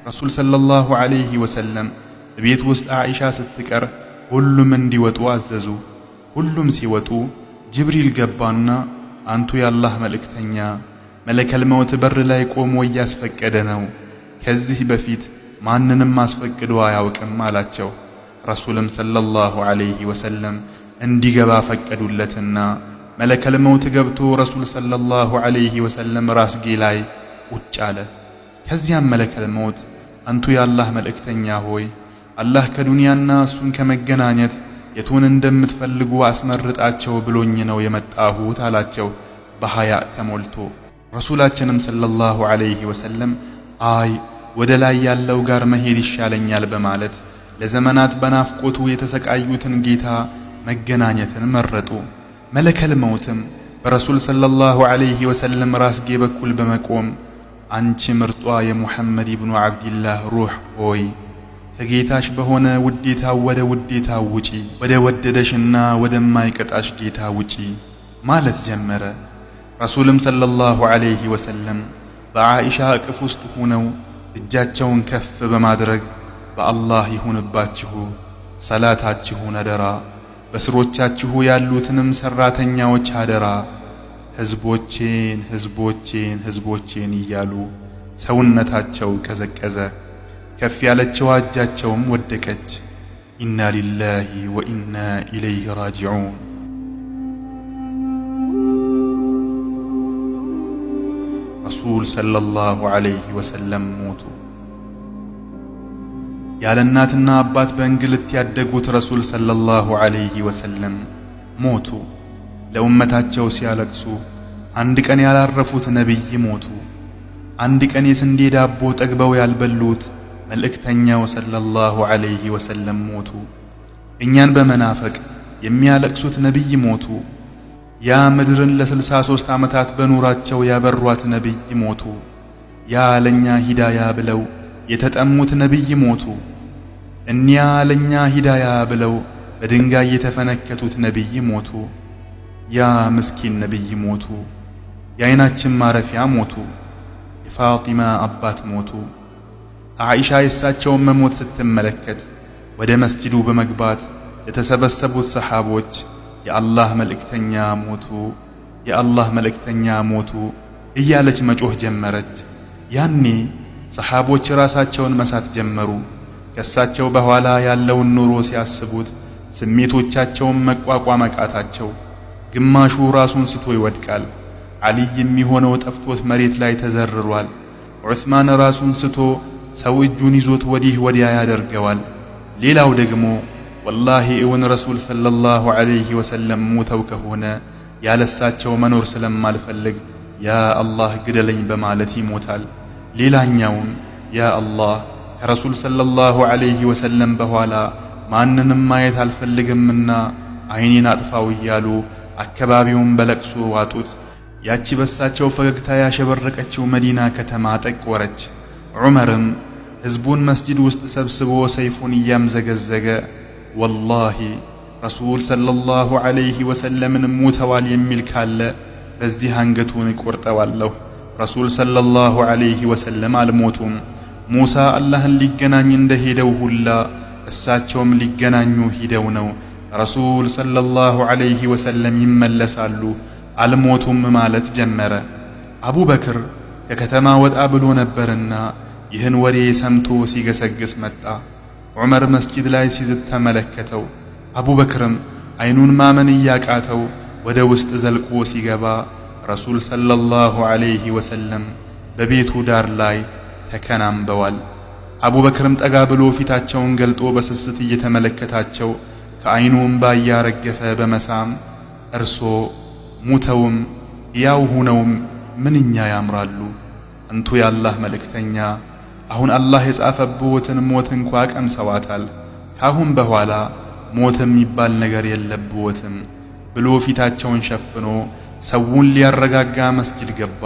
ረሱል ሰለላሁ ዐለይሂ ወሰለም ቤት ውስጥ አኢሻ ስትቀር ሁሉም እንዲወጡ አዘዙ። ሁሉም ሲወጡ ጅብሪል ገባና አንቱ የአላህ መልእክተኛ፣ መለከል መውት በር ላይ ቆሞ እያስፈቀደ ነው። ከዚህ በፊት ማንንም አስፈቅዶ አያውቅም አላቸው። ረሱልም ሰለላሁ ዐለይሂ ወሰለም እንዲገባ ፈቀዱለትና መለከል መውት ገብቶ ረሱል ሰለላሁ ዐለይሂ ወሰለም ራስጌ ላይ ቁጭ አለ። ከዚያም መለከል መውት አንቱ የአላህ መልእክተኛ ሆይ አላህ ከዱንያና እሱን ከመገናኘት የቱን እንደምትፈልጉ አስመርጣቸው ብሎኝ ነው የመጣሁት አላቸው በሐያእ ተሞልቶ። ረሱላችንም ሰለላሁ ዐለይሂ ወሰለም አይ ወደ ላይ ያለው ጋር መሄድ ይሻለኛል በማለት ለዘመናት በናፍቆቱ የተሰቃዩትን ጌታ መገናኘትን መረጡ። መለከል መውትም በረሱል ሰለላሁ ዐለይሂ ወሰለም ራስጌ በኩል በመቆም አንቺ ምርጧ የሙሐመድ ኢብኑ ዓብድላህ ሩህ ሆይ ከጌታሽ በሆነ ውዴታው ወደ ውዴታው ውጪ፣ ወደ ወደደሽና ወደማይቀጣሽ ጌታ ውጪ ማለት ጀመረ። ረሱልም ሰለላሁ ዐለይሂ ወሰለም በዓኢሻ እቅፍ ውስጥ ሆነው እጃቸውን ከፍ በማድረግ በአላህ ይሁንባችሁ፣ ሰላታችሁን አደራ፣ በስሮቻችሁ ያሉትንም ሰራተኛዎች አደራ፣ ህዝቦቼን ህዝቦቼን ህዝቦቼን እያሉ ሰውነታቸው ቀዘቀዘ። ከፍ ያለችው እጃቸውም ወደቀች። ኢና ሊላሂ ወኢና ኢለይሂ ራጂዑን። ረሱል ሰለላሁ ዐለይሂ ወሰለም ሞቱ። ያለ እናትና አባት በእንግልት ያደጉት ረሱል ሰለላሁ ዐለይሂ ወሰለም ሞቱ። ለኡመታቸው ሲያለቅሱ አንድ ቀን ያላረፉት ነቢይ ሞቱ። አንድ ቀን የስንዴ ዳቦ ጠግበው ያልበሉት መልእክተኛው ሰለላሁ ዐለይሂ ወሰለም ሞቱ። እኛን በመናፈቅ የሚያለቅሱት ነቢይ ሞቱ። ያ ምድርን ለ63 ዓመታት በኑራቸው ያበሯት ነቢይ ሞቱ። ያ ለኛ ሂዳያ ብለው የተጠሙት ነቢይ ሞቱ። እኒያ ለኛ ሂዳያ ብለው በድንጋይ የተፈነከቱት ነቢይ ሞቱ። ያ ምስኪን ነቢይ ሞቱ። የዓይናችን ማረፊያ ሞቱ። የፋጢማ አባት ሞቱ። አኢሻ የእሳቸውን መሞት ስትመለከት ወደ መስጂዱ በመግባት የተሰበሰቡት ሰሓቦች የአላህ መልእክተኛ ሞቱ፣ የአላህ መልእክተኛ ሞቱ እያለች መጮህ ጀመረች። ያኔ ሰሓቦች ራሳቸውን መሳት ጀመሩ። ከእሳቸው በኋላ ያለውን ኑሮ ሲያስቡት ስሜቶቻቸውን መቋቋም አቃታቸው። ግማሹ ራሱን ስቶ ይወድቃል። ዓሊይ የሚሆነው ጠፍቶት መሬት ላይ ተዘርሯል። ዑስማን ራሱን ስቶ ሰው እጁን ይዞት ወዲህ ወዲያ ያደርገዋል። ሌላው ደግሞ ወላሂ እውን ረሱል ሰለላሁ ዐለይሂ ወሰለም ሞተው ከሆነ ያለሳቸው መኖር ስለማልፈልግ ያ አላህ ግደለኝ በማለት ይሞታል። ሌላኛውም ያ አላህ ከረሱል ሰለላሁ ዐለይሂ ወሰለም በኋላ ማንንም ማየት አልፈልግምና ዓይኔን አጥፋው እያሉ አካባቢውን በለቅሶ ዋጡት። ያቺ በሳቸው ፈገግታ ያሸበረቀችው መዲና ከተማ ጠቆረች። ዑመርም ሕዝቡን መስጂድ ውስጥ ሰብስቦ ሰይፉን እያምዘገዘገ ወላሂ ረሱል ሰለላሁ ዐለይሂ ወሰለምን ሞተዋል የሚል ካለ በዚህ አንገቱን እቆርጠዋለሁ። ረሱል ሰለላሁ ዐለይሂ ወሰለም አልሞቱም። ሙሳ አላህን ሊገናኝ እንደሄደው ሁላ እሳቸውም ሊገናኙ ሂደው ነው። ረሱል ሰለላሁ ዐለይሂ ወሰለም ይመለሳሉ፣ አልሞቱም ማለት ጀመረ። አቡበክር ከከተማ ወጣ ብሎ ነበርና ይህን ወሬ ሰምቶ ሲገሰግስ መጣ። ዑመር መስጂድ ላይ ሲዝት ተመለከተው። አቡበክርም ዓይኑን ማመን እያቃተው ወደ ውስጥ ዘልቆ ሲገባ ረሱል ሰለላሁ ዐለይሂ ወሰለም በቤቱ ዳር ላይ ተከናንበዋል። አቡበክርም ጠጋ ብሎ ፊታቸውን ገልጦ በስስት እየተመለከታቸው ከዓይኑ እምባ እያረገፈ በመሳም እርሶ ሙተውም ያው ሆነውም ምንኛ ያምራሉ! አንቱ የአላህ መልእክተኛ አሁን አላህ የጻፈብዎትን ሞት እንኳ ቀምሰዋታል። ካሁን በኋላ ሞት የሚባል ነገር የለብዎትም ብሎ ፊታቸውን ሸፍኖ ሰውን ሊያረጋጋ መስጂድ ገባ።